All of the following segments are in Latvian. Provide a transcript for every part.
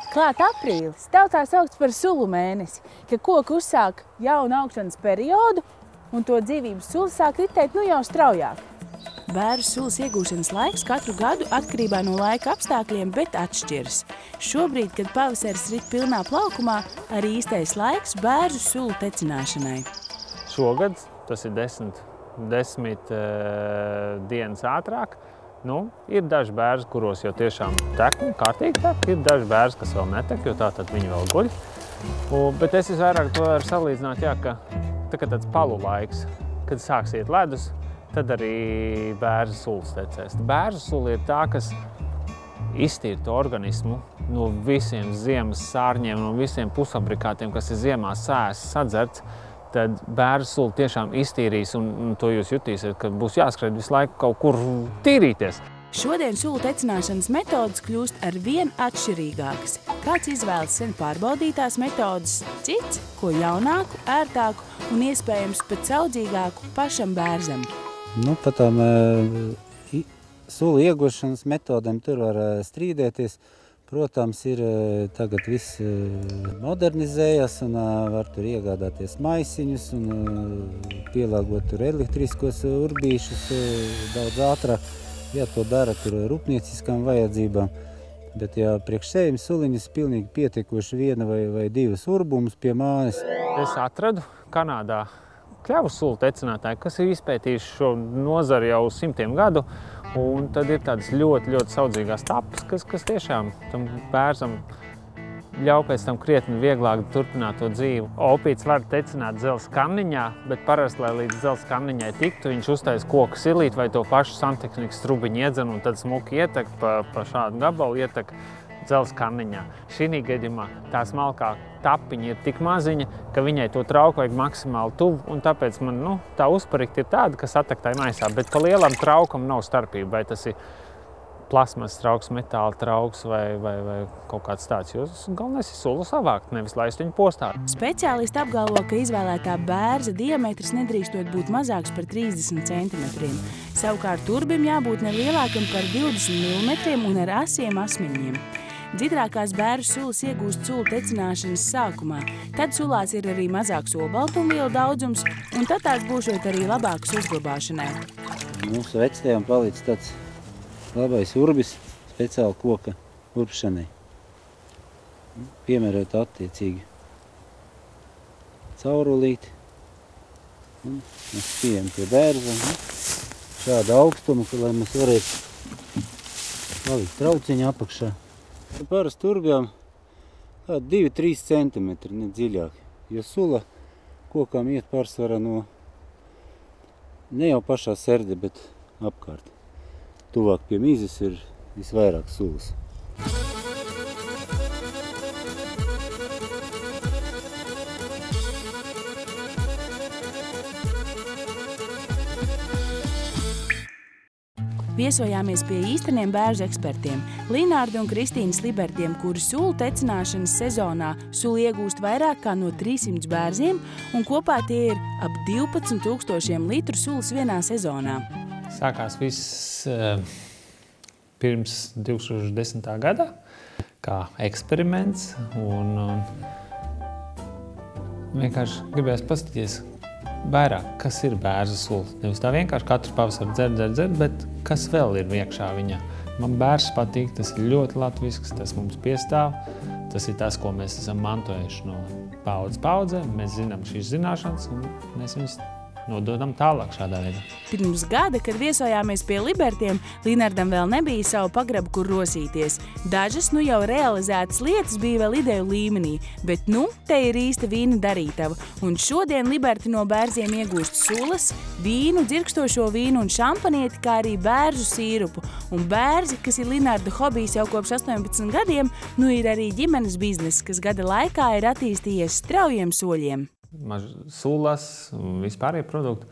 Klāt aprīlis, tautā saukts par sulu mēnesi, kad koki uzsāk jaunu augšanas periodu un to dzīvības sula sāk ritēt jau straujāk. Bērzu sulas iegūšanas laiks katru gadu atkarībā no laika apstākļiem, bet atšķiras. Šobrīd, kad pavasaris rit pilnā plaukumā, arī īstais laiks bērzu sulu tecināšanai. Šogad tas ir 10 dienas ātrāk. Ir daži bērzi, kuros jau tiešām tek, kārtīgi tek, ir daži bērzi, kas vēl netek, jo tātad viņi vēl guļ. Bet es visvairāk to varu salīdzināt, ka tāds palu laiks, kad sāks iet ledus, tad arī bērzu sulas tecēs. Bērzu sula ir tā, kas iztīra to organismu no visiem ziemas sārņiem, no visiem pusfabrikātiem, kas ir ziemā sēs, sadzerts. Tad bērzu sula tiešām iztīrīs, un to jūs jutīsiet, ka būs jāskrien visu laiku kaut kur tīrīties. Šodien sulu tecināšanas metodas kļūst ar vien atšķirīgākas. Kāds izvēlas sen pārbaudītās metodas, cits, ko jaunāku, ērtāku un iespējams pat saudzīgāku pašam bērzam. Par tām sulu iegūšanas metodēm tur var strīdēties. Protams, ir tagad viss modernizējas un var tur iegādāties maisiņus un pielāgot tur elektriskos urbīšus daudz ātrāk. Ja to dara tur rūpnieciskām vajadzībām. Bet ja priekš sevis suliņas pilnīgi pietiekoši viena vai divas urbumus pie mājas. Es atradu Kanādā kļavu sulu tecinātāju, kas ir izpētījuši šo nozari jau simtiem gadu. Un tad ir tādas ļoti saudzīgās tapas, kas tiešām tam bērzam ļauj pēc tam krietni vieglāk turpināt to dzīvi. Opīts var tecināt dzelzs kanniņā, bet parasti, lai līdz dzelzs kanniņai tiktu, viņš uztais koku silīt vai to pašu santehnikas strubiņu iedzen un tad smuki ietek pa šādu gabalu ietek dzelzs kanniņā. Šī gadījumā tā smalkā tapiņa ir tik maziņa, ka viņai to trauku vajag maksimāli tuvu, un tāpēc man tā uzparikta ir tāda, kas attek tai maisā, bet pa lielam traukam nav starpība, vai tas ir plasmas trauks, metāla trauks vai kaut kāds tāds, jo galvenais ir sulu savākt, nevis laist viņu postā. Speciālisti apgalvo, ka izvēlētā bērza diametrs nedrīkstot būt mazāks par 30 centimetriem. Savukārt turbim jābūt ne lielākam par 20 mm un ar asiem asmiņiem. Dzidrākās bērzu sulas iegūst sulu tecināšanas sākumā. Tad sulās ir arī mazāks olbaltumvielu daudzums, un tad tās būšot arī labākas uzglabāšanai. Mūsu vectējām palīdz tāds labais urbis speciāli koka urbšanai. Piemērot attiecīgi caurulīti. Mēs pieejam pie bērza. Šāda augstuma, lai mēs varētu palikt trauciņu apakšā. Parasti urbjām 2–3 cm, ne dziļāk, jo sula kokām iet pārsvarā no ne jau pašā serde, bet apkārt. Tuvāk pie mizes ir visvairāk sulas. Viesojāmies pie īsteniem bērzu ekspertiem – Linārda un Kristīnas Libertiem, kuri sulu tecināšanas sezonā sulu iegūst vairāk kā no 300 bērziem, un kopā tie ir ap 12 000 litru sulas vienā sezonā. Sākās viss pirms 2010. gadā, kā eksperiments, un vienkārši gribējās paskatīties vairāk, kas ir bērza sula. Nevis tā vienkārši katru pavasaru dzer, bet kas vēl ir iekšā viņā. Man bērzs patīk, tas ir ļoti latvisks, tas mums piestāv. Tas ir tas, ko mēs esam mantojuši no paudzes paudzē. Mēs zinām šīs zināšanas un mēs viņus nododam tālāk šādā veidā. Pirms gada, kad viesojāmies pie Libertiem, Linardam vēl nebija savu pagrabu, kur rosīties. Dažas jau realizētas lietas bija vēl ideju līmenī, bet te ir īsta vīna darītava. Un šodien Liberti no bērziem iegūst sulas, vīnu, dzirkstošo vīnu un šampanieti, kā arī bērzu sīrupu. Un bērzi, kas ir Linarda hobijs jau kopš 18 gadiem, ir arī ģimenes bizness, kas gada laikā ir attīstījies straujiem soļiem. Sulas un vispārējie produkti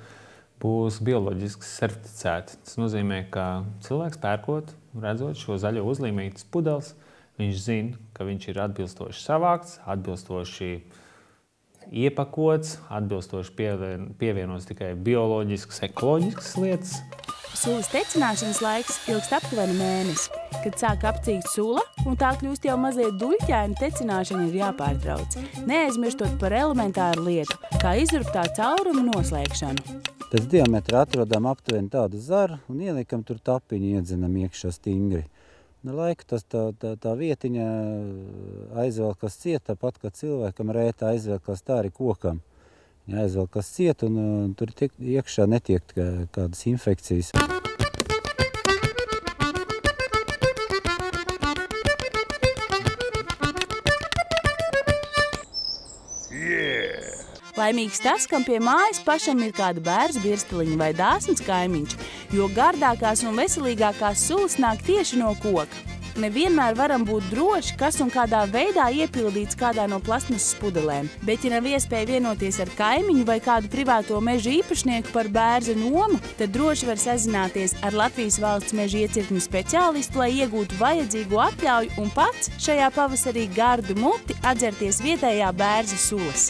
būs bioloģiski certificēti. Tas nozīmē, ka cilvēks pērkot, redzot šo zaļo uzlīmītas pudeles, viņš zina, ka viņš ir atbilstoši savākts, atbilstoši iepakots, atbilstoši pievienots tikai bioloģiskas, ekoloģiskas lietas. sulas tecināšanas laiks ilgst aptuveni mēnesi. Kad sāk apcīgt sula un tā kļūst jau mazliet duļķēna, tecināšana ir jāpārtrauc. Neaizmirstot par elementāru lietu, kā izruptā cauruma noslēgšanu. Pēc diametra atrodam aptuveni tādu zaru un ielikam tur tapiņu, iedzinam iekšā stingri. Laiku tā vietiņa aizvelkas ciet, tāpat kā cilvēkam rētā aizvelkas tā arī kokam. Aizvelkas ciet un tur iekšā netiek kādas infekcijas. Laimīgs tas, kam pie mājas pašam ir kāda bērza birsteliņa vai dāsns kaimiņš, jo gardākās un veselīgākās sulas nāk tieši no koka. Nevienmēr varam būt droši, kas un kādā veidā iepildīts kādā no plastmasas pudelēm, bet ja nav iespēja vienoties ar kaimiņu vai kādu privāto meža īpašnieku par bērza nomu, tad droši var sazināties ar Latvijas valsts meža iecirkņu speciālistu, lai iegūtu vajadzīgo atļauju un pats šajā pavasarī gardu muti atdzerties vietējā bērza sulas.